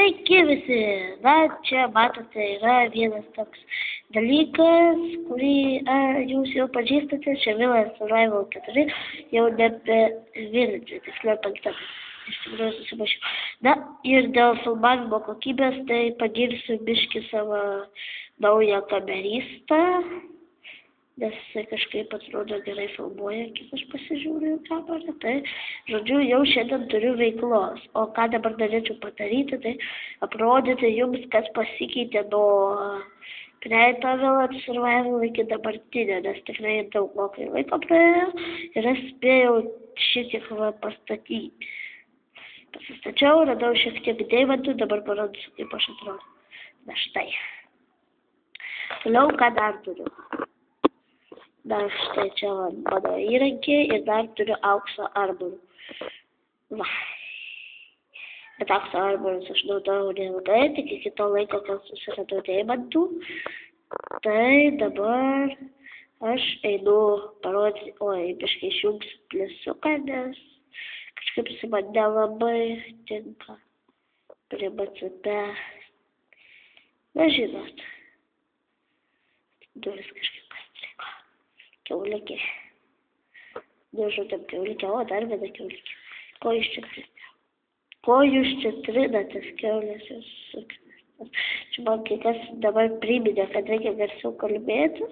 Sveiki visi! Na, čia matote, yra vienas toks dalykas, kurį jūs jau pažįstate, čia Vilas Survival 4, jau nebe vienintelė, tiksliau 5. Iš tikrųjų susimašiau. Na, ir dėl filmavimo kokybės, tai pagirsiu biškį savo naują kameristą, nes jisai kažkaip atrodo gerai filmuoja, kiek aš pasižiūriu į kamerą. Tai, žodžiu, jau šiandien turiu veiklos. O ką dabar norėčiau padaryti, tai aprodyti jums, kas pasikeitė nuo praeito Vilas Survival iki dabartinio, nes tikrai daugokai laiko praėjo ir aš spėjau šitiek pastatyti. Pasistačiau, radau šiek tiek deimantų, dabar parodysiu, kaip aš atrodo. Na štai. Toliau, ką dar turiu? Dar štai čia mano įrankiai ir dar turiu aukso arborų. Va. Bet aukso arborus aš naudojau neilgai, tik iki to laiko, kol susiradau deimantų. Tai dabar aš einu parodyti, biškai išjungsiu pliusiuką, nes kažkaip su man nelabai tinka prie MCP. Na, žinot, duris kažkaip pastrigo. Kiaulikė. Nužudėm kiaulikę, o dar viena kiaulikė. Ko jūs čia trinate? Ko jūs čia trinate, kiaulės jūs sukrinate? Čia man kai kas dabar priminė, kad reikia garsiau kalbėti.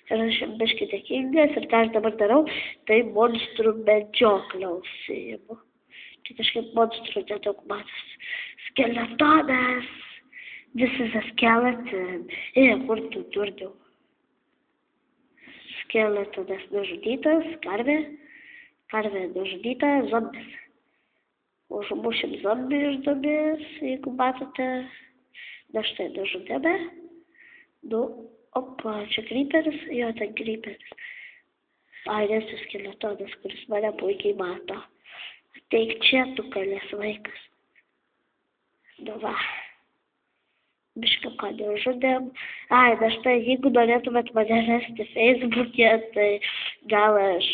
Ir aš biškai dėkingas ir ką aš dabar darau, tai monstrų medžioklę užsiimu. Čia kažkaip monstrų nedaug matas. Skeletonas! This is a skeleton. Kur tu durniau? Skeletonas nužudytas, karvė nužudyta, zombis. Užmušim zombį iš duobės, jeigu matote. Na štai, nužudėme. Nu, opa, čia kryperis, jo, ten kryperis. Nes tas skeletonas, kuris mane puikiai mato. Ateik čia, tu kalės vaikas. Nu va. Bišką ką neužudėm. Na štai, jeigu norėtumėt mane rasti Facebook'e, tai gal aš,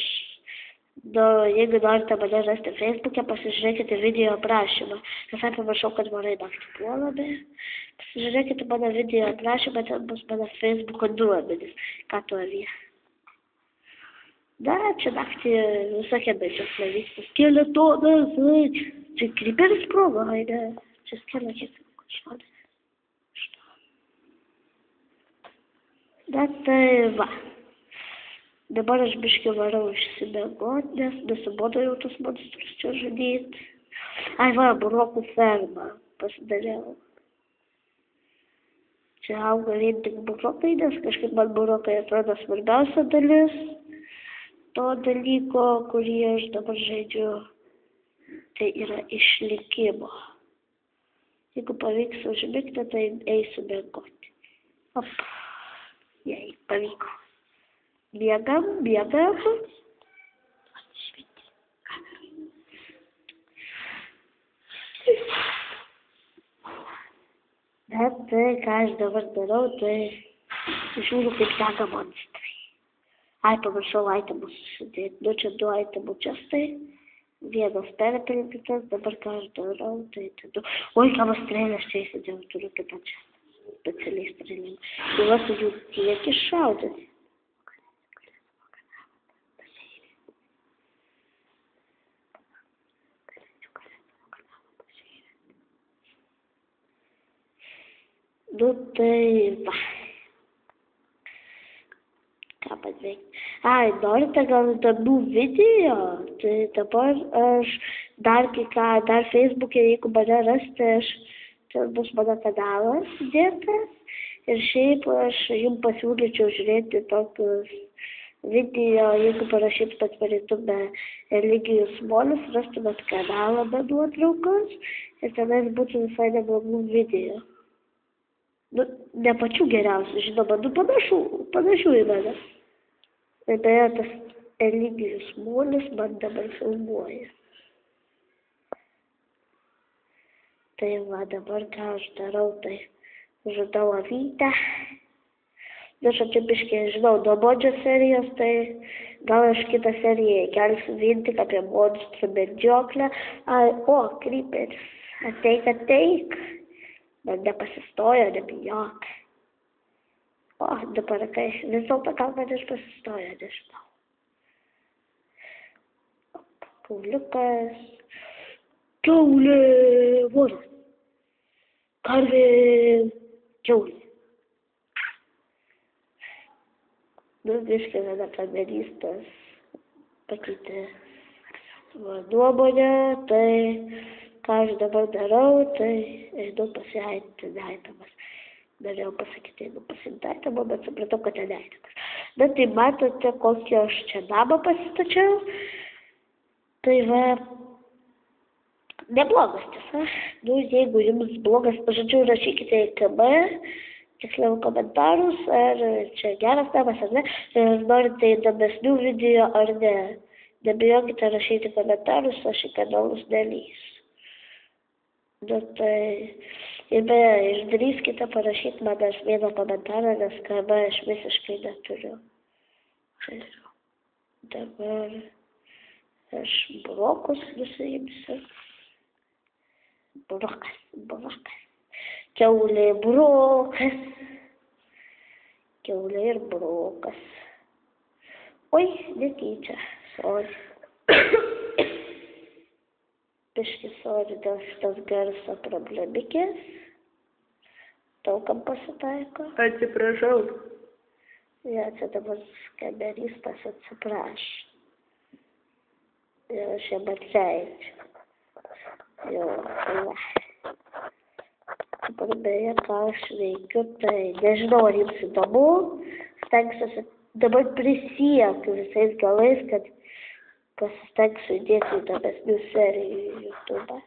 jeigu norite mane rasti Facebook'e, pasižiūrėkite video aprašymą. Visai pamiršau, kad Morai naktį puolame. Pasižiūrėkite mano video aprašymą, ten bus mano Facebook'o duomenys. Ką tu avie? Na, čia naktį visokie medžioklė vyksta. Skeletonas, čia kryperis sprogo, ne? Čia skeletas, kažkodėl. Na tai va. Dabar aš biškį varau išsimiegot, nes nusibodo jau tus monstrus čia žudyti. Va, burokų fermą pasidariau. Čia auga vien tik burokai, nes kažkaip man burokai atrodo svarbiausia dalis to dalyko, kurį aš dabar žaidžiu. Tai yra išlikimo. Jeigu pavyks užmigti, tai eisiu miegoti. Jei pavyko. Miegam. Bet tai, ką aš dabar darau, tai žiūriu, kaip seka monstrai. Pamiršau itemus susidėti. Nu, čia 2 itemų čestai. Vienas perpildytas, dabar ką aš darau, tai tada... Ką man strėlės čia įsidėjau, turiu kitą čia. Specialiai strėlėm. Tai va su jų tiek iššaudyti. Nu tai va. Ką padaryti? Norite gal įdomių video? Tai dabar aš dar Facebook'e, jeigu mane rasite, čia bus mano kanalas dėtas. Ir šiaip aš jums pasiūlyčiau žiūrėti tokius video, jeigu parašytumėt per YouTube Eligijus Molis, rastumėt kanalą be nuotraukos ir tenais būtų visai neblogų video. Nu, ne pačių geriausių, žinoma, panašių į mane. Ir beje, tas Eligijus Molis man dabar filmuoja. Tai va, dabar ką aš darau, tai žudau avytę. Aš čia biškį, žinau, nuobodžios serijos, tai gal aš kitą seriją kelsiu vien tik apie monstrų medžioklę. Kryperis, ateik. Bet nepasistojo, nebijok. O, dabar kai vis dėlto gal man ir pasistojo, nežinau. Kauliukas. Kiaulė, voras. Karvė, kiaulė. Nu, biškai viena kamerystas pakeitė nuomonę, tai ką aš dabar darau, tai einu pasiaitinti neaitamas. Norėjau pasakyti, einu pasiimti aitamą, bet supratau, kad ten neaitamas. Na, tai matote, kokį aš čia namą pasistačiau. Tai va, neblogas tiesa. Nu, jeigu jums blogas, žodžiu, rašykite į KB. Tiksliau komentarus, ar čia geras namas ar ne, ir norite įdomesnių video ar ne. Nebijokite rašyti komentarus, aš į kanalus nelįsiu. Nu tai, ir beje, išdrįskite parašyti man aš vieną komentarą, nes KB aš visiškai neturiu. Tai dabar aš brokus nusiimsiu. Brokas. Kiaulė, brokas. Kiaulė ir brokas. Oi, netyčia, sorry. Biški sorry dėl šitos garso problemikės. Daugam pasitaiko. Atsiprašau. Ja, čia dabar kameristas atsiprašo. Ir aš jam atleidžiu. Jo, va. Dabar beje, ką aš veikiu, tai nežinau, ar jums įdomu. Stengsiuosi dabar prisiekiu visais galais, kad pasistengsiu įdėti įdomesnių serijų į YouTube.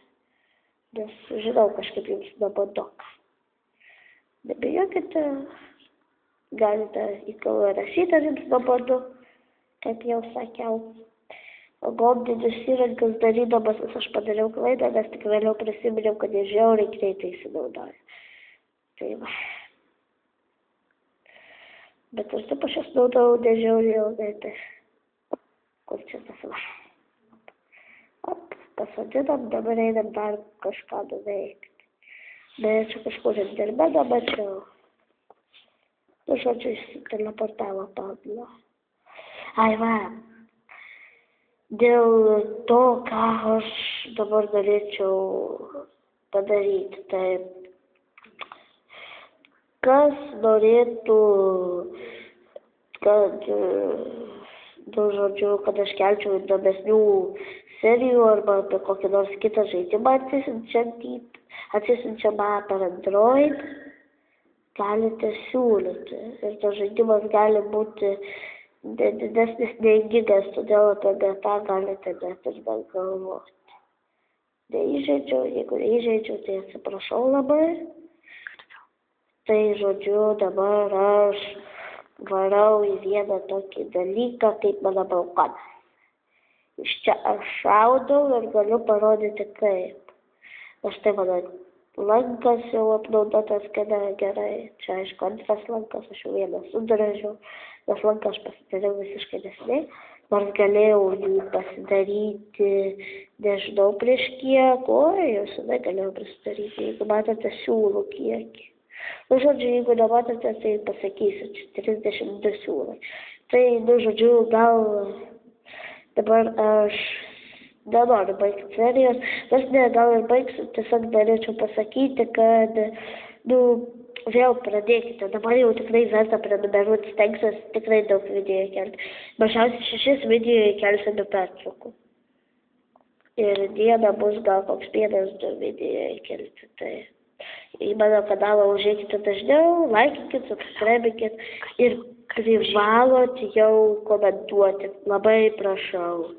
Nes žinau, kažkaip jums nuobodoka. Nebijokite, galite į kalbą rašyti, ar jums nuobodu, kaip jau sakiau. O gondinius įrankius darydamas aš padariau klaidą, nes tik vėliau prisiminiau, kad jie žiauriai greitai įsinaudoja. Tai va. Bet aš taip aš naudojau nežiauriai ilgai, tai kur čia tas va. Pasodinam, dabar einam dar kažką nuveikti. Bet čia kažkur ir dirbėda, mačiau. Nu, žodžiu, teleportavo Pablo. Ai va. Dėl to, ką aš dabar norėčiau padaryti, tai kas norėtų, kad, nu, žodžiu, kad aš kelčiau įdomesnių serijų arba apie kokį nors kitą žaidimą atsisiunčiamą per Android, galite siūlyti. Ir tas žaidimas gali būti didesnis nei gigas, todėl apie tą galite net ir galvoti. Neįžeidžiau, jeigu neįžeidžiau, tai atsiprašau labai. Tai, žodžiu, dabar aš varau į vieną tokį dalyką, kaip mano balkonas. Iš čia aš šaudau ir galiu parodyti kaip. Aš tai mano lankas jau apnaudotas gana gerai. Čia, aišku, antras lankas, aš jau vieną sudrožiau. Nes lanką aš pasidariau visiškai neseniai, nors galėjau jį pasidaryti, nežinau prieš kiek, jau senai galėjau pasidaryti, jeigu matote siūlų kiekį. Nu, žodžiu, jeigu nematote, tai pasakysiu, čia 32 siūlai. Tai, nu, žodžiu, gal dabar aš nenoriu baigti serijos, nors ne, gal ir baigsiu, tiesiog norėčiau pasakyti, kad, nu, vėl pradėkite, dabar jau tikrai verta prenumeruoti, stengsiuosi tikrai daug video įkelti. Mažiausiai 6 video įkelsiu be pertraukų. Ir dieną bus gal koks 1-2 video įkelti. Tai į mano kanalą užeikite dažniau, laikykit, subscribikit ir privalot jau komentuoti. Labai prašau.